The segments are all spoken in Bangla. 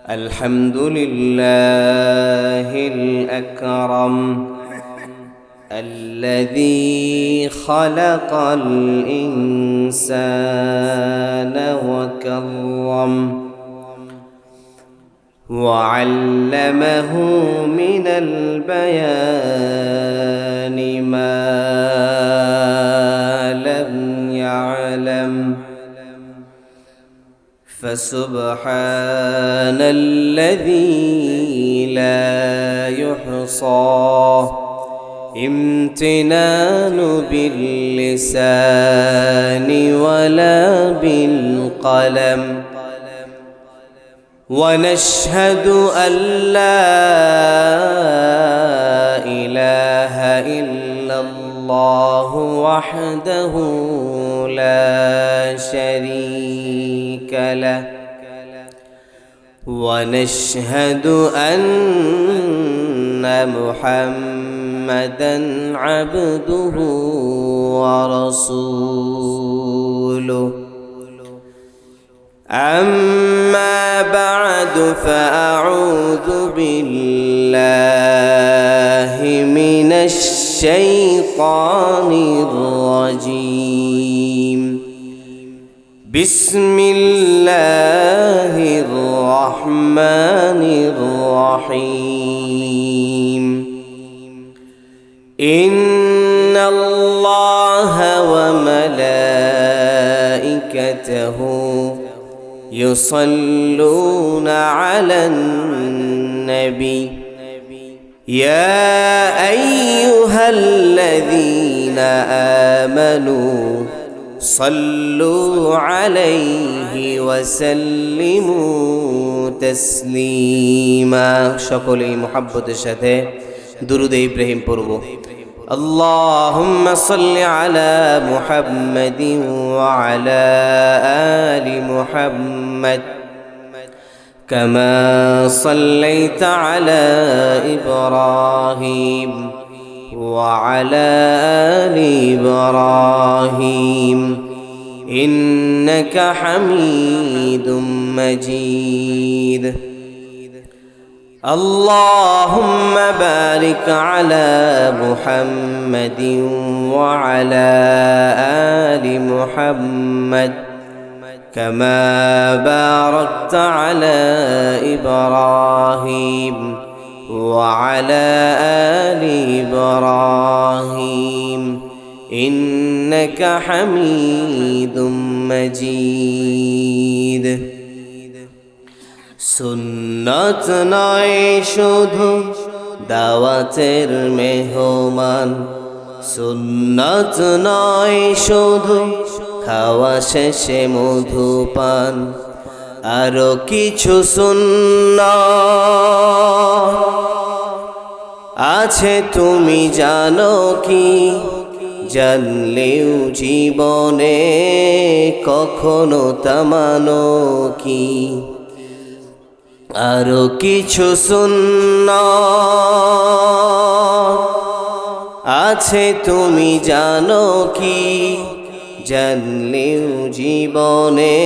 الحمد لله الأكرم الذي خلق الإنسان وكرم وعلمه من البيان ما لم يعلم فسبحان الذي لا يحصى امتنان باللسان ولا بالقلم ونشهد أن لا إله إلا الله وحده لا شريك له ونشهد أن محمدًا عبده ورسوله أما بعد فأعوذ بالله من الشيطان الرجيم بسم الله الرحمن الرحيم إن الله وملائكته يصلون على النبي يا أيها الذين آمنوا صلوا عليه وسلموا تسليما شكرا محبة الشهادة درود إبراهيم پربو اللهم صل على محمد وعلى آل محمد كما صليت على إبراهيم وعلى آل إبراهيم إنك حميد مجيد اللهم بارك على محمد وعلى آل محمد كما باركت على إبراهيم وعلى آل إبراهيم إنك حميد مجيد সুন্নত নয় শুধু দাওয়াতের মেহমান সুন্নত নয় শুধু খাওয়া শেষে মধুপান আরো কিছু সুন্নাত আছে তুমি জানো কি জানলেও জীবনে কখনো তা মানো কি আরো কিছু সুন্নাত আছে তুমি জানো কি জানলেও জীবনে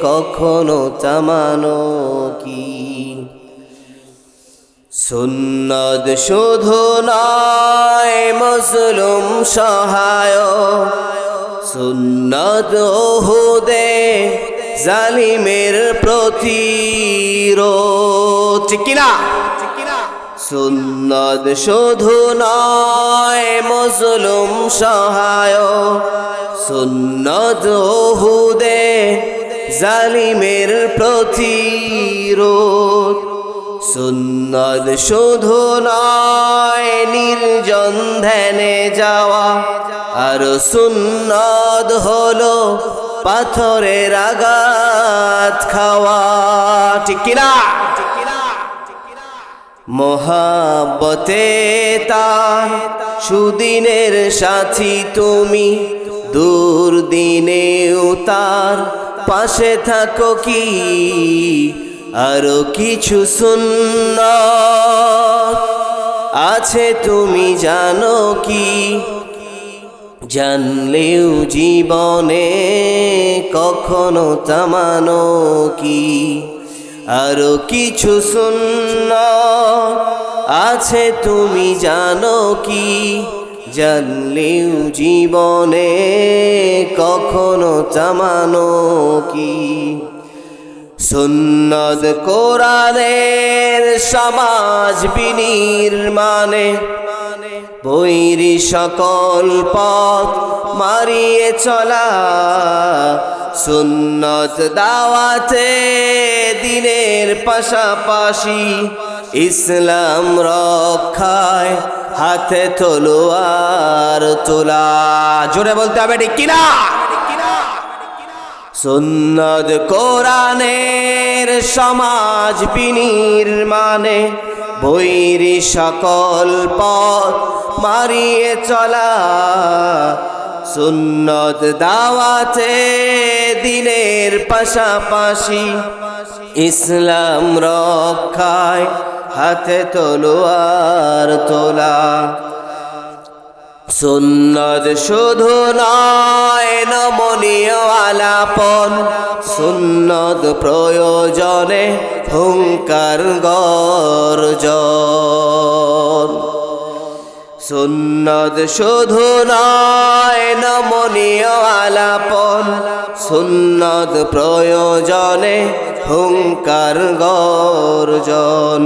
কখনো তা মানো কি সুন্নাত শুধু নয় মজলুম সহায় সুন্নাত ওহুদে জালিমের প্রতিরোধ ঠিক কিনা সুন্নাত শুধু নয় মজলুম সহায় সুন্নাত ওহুদে জালিমের প্রতিরোধ সুন্নাত শুধু নয় নির্জন ধ্যানে যাওয়া আর সুন্নাত হলো পাথরের আঘাত খাওয়া ঠিক কিনা মোহাব্বতে তার সুদিনের সাথী তুমি দুর্দিনেও তার পাশে থাকো কি আরো কিছু সুন্নাত আছে তুমি জানো কি জানলেও জীবনে কখনো থামানো কি, আরো কিছু সুন্নাত আছে তুমি জানো কি, জানলেও জীবনে কখনো থামানো কি। সুন্নাত কোরআনের সমাজ বিনির্মাণে, বৈরী সকল পথ মারিয়ে চলা, সুন্নত দাওয়াতে দিনের পাশাপাশি, ইসলাম রক্ষায় হাতে তলোয়ার তোলা। জোরে বলতে হবে ঠিক কিনা? সুন্নত কোরআনের সমাজ বিনির্মাণে, বৈরী সকল পথ মারিয়ে চলা, সুন্নত দাওয়াতে দিনের পাশাপাশি, ইসলাম রক্ষায় হাতে তলোয়ার তোলা। সুন্নত শুধু নয় নমনীয় আলাপন, সুন্নত প্রয়োজনে হুঙ্কার গর্জন। সুন্নত শুধু নয় নমনীয় আলাপন, সুন্নত প্রয়োজনে হুঙ্কার গর্জন।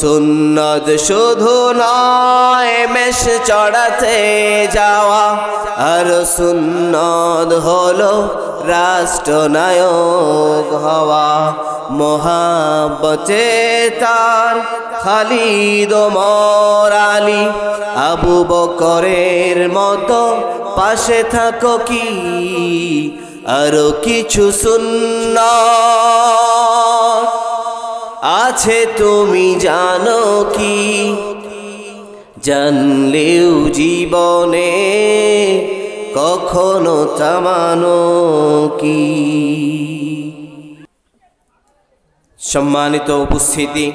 সুন্নত শুধু নয় মেষ চড়াতে যাওয়া, আর সুন্নত হলো রাষ্ট্রনায়ক হওয়া। মোহাব্বতে তার খালিদ ওমর আলী, আবু বকরের মতো পাশে থাকো কি, আরো কিছু সুন্নাত আছে তুমি জানো কি, জানলেও জীবনে কখনো থামানো কি। সম্মানিত উপস্থিতি,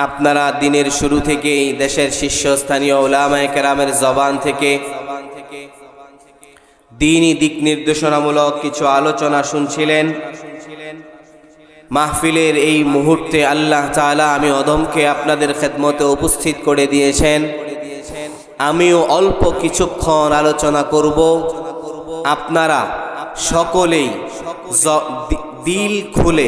আপনারা দিনের শুরু থেকেই দেশের শীর্ষস্থানীয় উলামায়ে কেরামের জবান থেকে দ্বীনি দিক নির্দেশনামূলক কিছু আলোচনা শুনছিলেন। মাহফিলের এই মুহূর্তে আল্লাহ তাআলা আমি অদমকে আপনাদের খেদমতে উপস্থিত করে দিয়েছেন। আমিও অল্প কিছুক্ষণ আলোচনা করব। আপনারা সকলেই দিল খুলে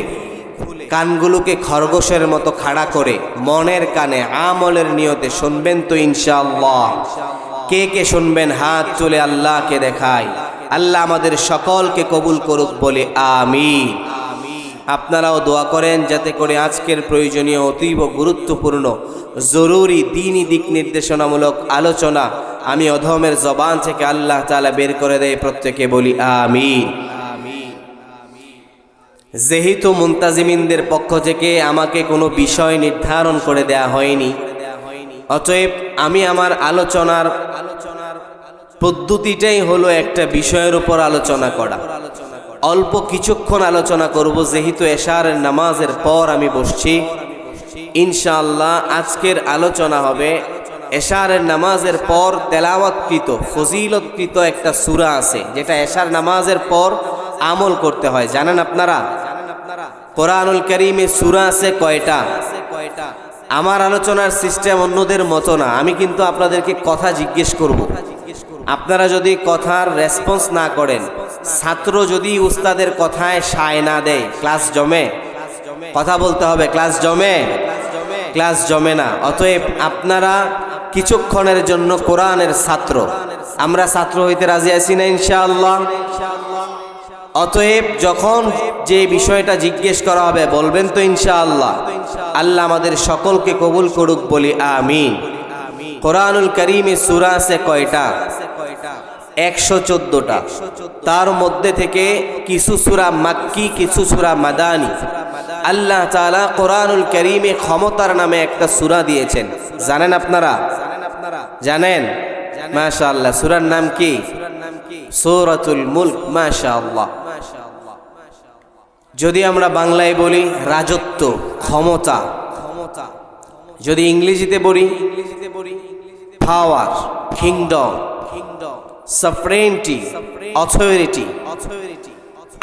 কানগুলোকে খরগোশের মতো খাড়া করে মনের কানে আমলের নিয়তে শুনবেন তো ইনশাআল্লাহ। কে কে শুনবেন হাত তুলে আল্লাহকে দেখাই। আল্লাহ আমাদের সকলকে কবুল করুক বলে আমিন। আপনারাও দোয়া করেন যাতে করে আজকের প্রয়োজনীয় অতীব গুরুত্বপূর্ণ জরুরি দ্বীনি দিক নির্দেশনামূলক আলোচনা আমি অধমের জবান থেকে আল্লাহ তাআলা বের করে দেয়। প্রত্যেকে বলি আমিন। যেহেতু মুনতাজিমিনদের পক্ষ থেকে আমাকে কোনো বিষয় নির্ধারণ করে দেয়া হয়নি, অতএব আমি আমার আলোচনার পদ্ধতিটাই হলো একটা বিষয়ের উপর আলোচনা করা। অল্প কিছুক্ষণ আলোচনা করব, যেহেতু এশারের নামাজের পর আমি বসছি। ইনশাআল্লাহ আজকের আলোচনা হবে এশারের নামাজের পর তেলাওয়াতকৃত ফজিলতকৃত একটা সূরা আছে, যেটা এশার নামাজের পর আমল করতে হয়। জানেন আপনারা কোরআনুল কারীমে সূরা আছে কয়টা? আমার আলোচনার সিস্টেম অন্যদের মতো না। আমি কিন্তু আপনাদেরকে কথা জিজ্ঞেস করব। আপনারা যদি কথার রেসপন্স না করেন, ছাত্র যদি উস্তাদের কথায় সায় না দেয়, ক্লাস জমে? কথা বলতে হবে, ক্লাস জমে? ক্লাস জমে না। অতএব আপনারা কিছুক্ষণের জন্য কোরআনের ছাত্র, আমরা ছাত্র হইতে রাজি আছি না ইনশাআল্লাহ? অতএব যখন যে বিষয়টা জিজ্ঞেস করা হবে বলবেন তো ইনশাআল্লাহ। আল্লাহ আমাদের সকলকে কবুল করুক বলি আমিন। কোরআনুল কারীমে সূরা আছে কয়টা? 114টা। তার মধ্যে থেকে কিছু সূরা মাক্কি, কিছু সূরা মাদানী। আল্লাহ তাআলা কোরআনুল কারীমে ক্ষমতার নামে একটা সূরা দিয়েছেন। জানেন আপনারা? জানেন? মাশাআল্লাহ। সূরার নাম কি? সূরাতুল মুলক। মাশাআল্লাহ। যদি আমরা বাংলায় বলি রাজত্ব, ক্ষমতা। যদি ইংরেজিতে বলি পাওয়ার, কিংডম। সফরেন্টি, অথরিটি।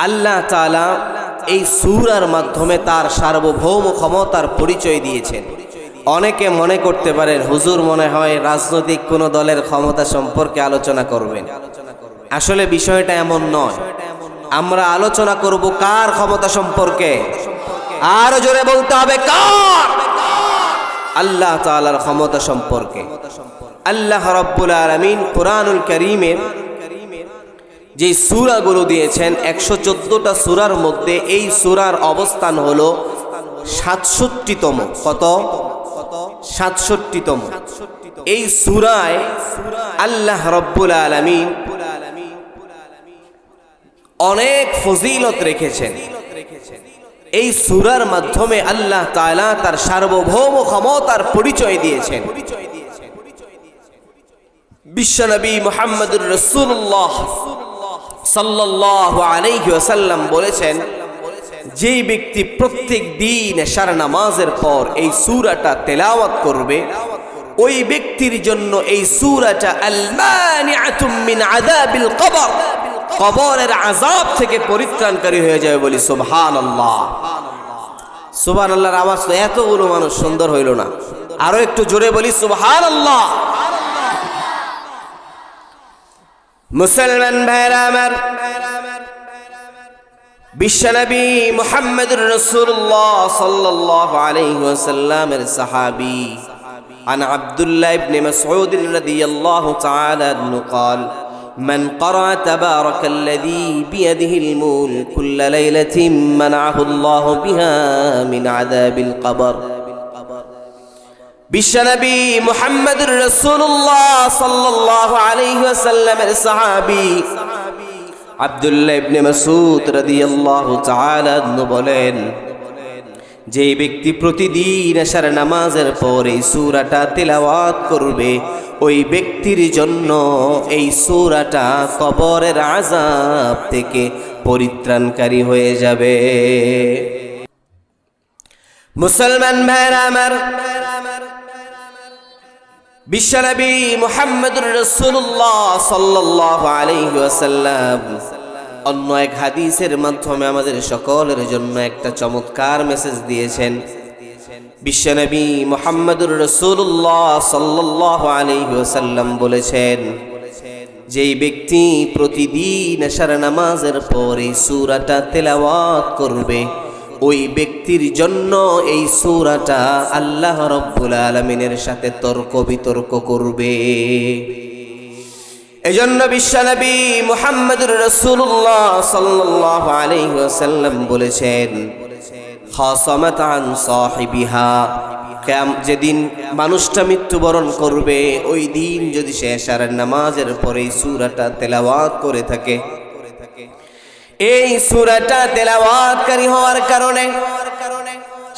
আল্লাহ তাআলা এই সূরার মাধ্যমে তার সার্বভৌম ক্ষমতার পরিচয় দিয়েছেন। অনেকে মনে করতে পারেন হুজুর মনে হয় রাজনৈতিক কোনো দলের ক্ষমতা সম্পর্কে আলোচনা করবেন। আসলে বিষয়টা এমন নয়। আমরা আলোচনা করব কার ক্ষমতা সম্পর্কে? আরো জোরে বলতে হবে, কার? আল্লাহ তাআলার ক্ষমতা সম্পর্কে। আল্লাহ রাব্বুল আলামিন কুরআনুল কারীমের যে সূরাগুলো দিয়েছেন 114টা সূরার মধ্যে এই সূরার অবস্থান হলো 67তম। কত? 67তম। এই সূরায় আল্লাহ রাব্বুল আলামিন অনেক ফজিলত রেখেছেন। এই সূরার মাধ্যমে আল্লাহ তাআলা তার সার্বভৌম ক্ষমতার পরিচয় দিয়েছেন। বিশ্বনবী মুহাম্মদুর রাসূলুল্লাহ সাল্লাল্লাহু আলাইহি ওয়াসাল্লাম বলেছেন, যেই ব্যক্তি প্রত্যেক দিন এশার নামাজের পর এই সূরাটা তেলাওয়াত করবে, ওই ব্যক্তির জন্য এই সূরাটা আল-মানিআতুম মিন আযাবিল কবর, কবরের আযাব থেকে পরিত্রাণকারী হয়ে যাবে। বলি সুবহানাল্লাহ। সুবহানাল্লাহর আওয়াজ তো এতগুলো মানুষ সুন্দর হইল না, আরো একটু জোরে বলি সুবহানাল্লাহ। মুসলমান ভাইরা আমার, বিশ্বনবী মুহাম্মদুর রাসূলুল্লাহ সাল্লাল্লাহু আলাইহি ওয়াসাল্লামের সাহাবী আন আব্দুল্লাহ ইবনে মাসউদ রাদিয়াল্লাহু তাআলা আনহু قال من قرأ تبارك الذي بيده الملك كل ليلة منعه الله بها من عذاب القبر। বিশ্বনবী মুহাম্মদুর রাসূলুল্লাহ সাল্লাল্লাহু আলাইহি ওয়াসাল্লামের সাহাবী আব্দুল্লাহ ইবনে মাসউদ রাদিয়াল্লাহু তাআলা আনহু বলেন, যে ব্যক্তি প্রতিদিন এশার নামাজের পর এই সূরাটা তিলাওয়াত করবে, ওই ব্যক্তির জন্য এই সূরাটা কবরের আযাব থেকে পরিত্রাণকারী হয়ে যাবে। মুসলমান ভাইরা আমার, বিশ্বনবী মুহাম্মদুর রাসূলুল্লাহ সাল্লাল্লাহু আলাইহি ওয়াসাল্লাম অন্য এক হাদিসের মাধ্যমে আমাদের সকলের জন্য একটা চমৎকার মেসেজ দিয়েছেন। বিশ্বনবী মুহাম্মদুর রাসূলুল্লাহ সাল্লাল্লাহু আলাইহি ওয়াসাল্লাম বলেছেন, যেই ব্যক্তি প্রতিদিন এশার নামাজের পর এই সূরাটা তেলাওয়াত করবে, ওই ব্যক্তির জন্য এই সূরাটা আল্লাহ রাব্বুল আলামিনের সাথে তর্ক বিতর্ক করবে। এজন্য বিশ্বনবী মুহাম্মদুর রাসূলুল্লাহ সাল্লাল্লাহু আলাইহি ওয়াসাল্লাম বলেছেন, খাসামাত আন সাহিবিহা, যেদিন মানুষটা মৃত্যুবরণ করবে, ওই দিন যদি সে এশারের নামাজের পরে এই সূরাটা তেলাওয়াত করে থাকে, এই সূরাটা তেলাওয়াতকারী হওয়ার কারণে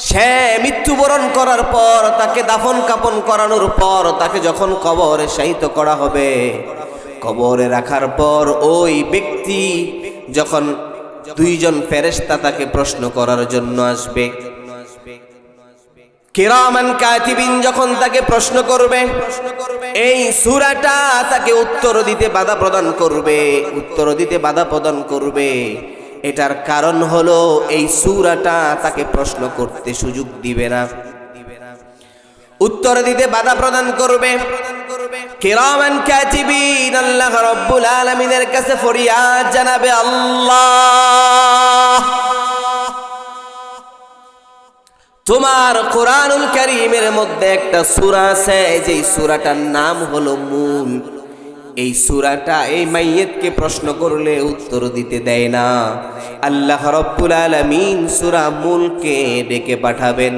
সে মৃত্যুবরণ করার পর, তাকে দাফন কাফন করানোর পর, তাকে যখন কবরে শায়িত করা হবে, কবরে রাখার পর ওই ব্যক্তি যখন দুইজন ফেরেশতা তাকে প্রশ্ন করার জন্য আসবে, কিরামান কাতিবিন যখন তাকে প্রশ্ন করবে, এই সূরাটা তাকে উত্তর দিতে বাধা প্রদান করবে। এটার কারণ হলো এই সূরাটা তাকে প্রশ্ন করতে সুযোগ দিবে না, উত্তর দিতে বাধা প্রদান করবে। কিরামান কাতিবিন আল্লাহ রাব্বুল আলামিনের কাছে ফরিয়াদ জানাবে, আল্লাহ তোমার কোরআনুল কারীমের মধ্যে একটা সূরা আছে, যে সূরাটার নাম হলো মুলক। এই সূরাটা এই মাইয়িতকে প্রশ্ন করলে উত্তর দিতে দেয় না। আল্লাহ রাব্বুল আলামিন সূরা মুলকে ডেকে পাঠাবেন।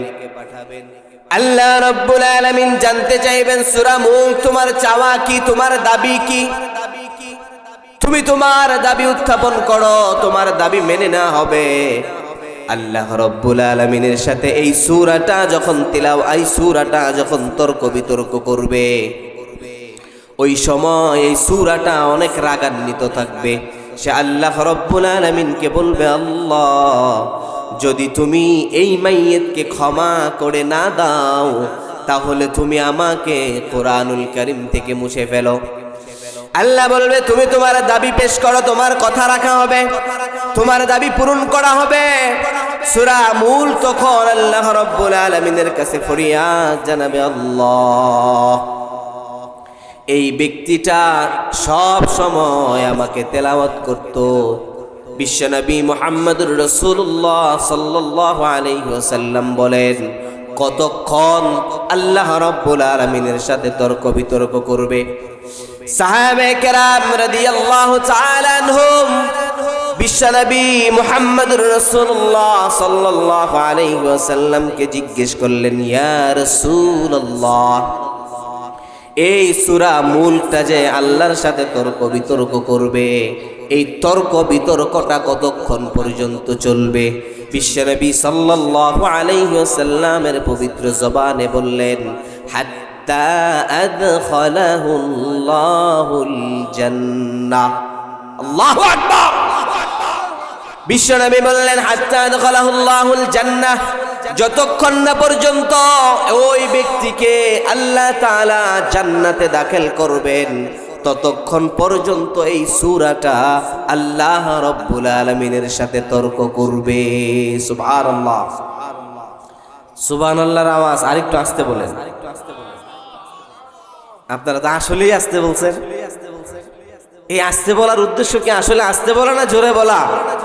আল্লাহ রাব্বুল আলামিন জানতে চাইবেন, সূরা মুলক তোমার চাওয়া কি, তোমার দাবি কি? তুমি তোমার দাবি উত্থাপন করো, তোমার দাবি মেনে না হবে। আল্লাহ রাব্বুল আলামিনের সাথে এই সূরাটা যখন তর্ক বিতর্ক করবে, ওই সময় এই সূরাটা অনেক রাগান্বিত থাকবে। সে আল্লাহ রাব্বুল আলামিনকে বলবে, আল্লাহ যদি তুমি এই মাইয়িতকে ক্ষমা করে না দাও, তাহলে তুমি আমাকে কোরআনুল কারীম থেকে মুছে ফেলো। আল্লাহ বলবে তুমি তোমার দাবি পেশ করো, তোমার কথা রাখা হবে, তোমার দাবি পূরণ করা হবে। সূরা মূল তখন আল্লাহ রাব্বুল আলামিনের কাছে ফরিয়াদ জানাবে, আল্লাহ এই ব্যক্তিটা সব সময় আমাকে তেলাওয়াত করত। বিশ্বনবী মুহাম্মদুর রাসূলুল্লাহ সাল্লাল্লাহু আলাইহি ওয়াসাল্লাম বলেন, কতক্ষণ আল্লাহ রাব্বুল আলামিনের সাথে তর্ক বিতর্ক করবে? সাহাবায়ে কেরাম রাদিয়াল্লাহু তাআলা আনহুম বিশ্বনবী মুহাম্মদুর রাসূলুল্লাহ সাল্লাল্লাহু আলাইহি ওয়াসাল্লামকে জিজ্ঞেস করলেন, ইয়া রাসূলুল্লাহ, এই সূরা মূলটা যে আল্লাহর সাথে তর্ক বিতর্ক করবে, এই তর্ক বিতর্কটা কতক্ষণ পর্যন্ত চলবে? বিশ্বনবী সাল্লাল্লাহু আলাইহি ওয়াসাল্লামের পবিত্র জবানে বললেন, হাত্তা আদখালাহুল্লাহুল জান্নাহ। আল্লাহু আকবার। বিশ্বনবী বললেন, হাত্তা আদখালাহুল্লাহুল জান্নাহ, যতক্ষণ না পর্যন্ত ওই ব্যক্তিকে আল্লাহ তাআলা জান্নাতে দাখিল করবেন, ততক্ষণ পর্যন্ত এই সূরাটা আল্লাহ রাব্বুল আলামিনের সাথে তর্ক করবে। সুবহানাল্লাহ। সুবহানাল্লাহর আওয়াজ আরেকটু আস্তে বলেন। আপনারা তো আসলেই আস্তে বলছেন। এই আস্তে বলার উদ্দেশ্য কি আসলে আস্তে বলা না জোরে বলা?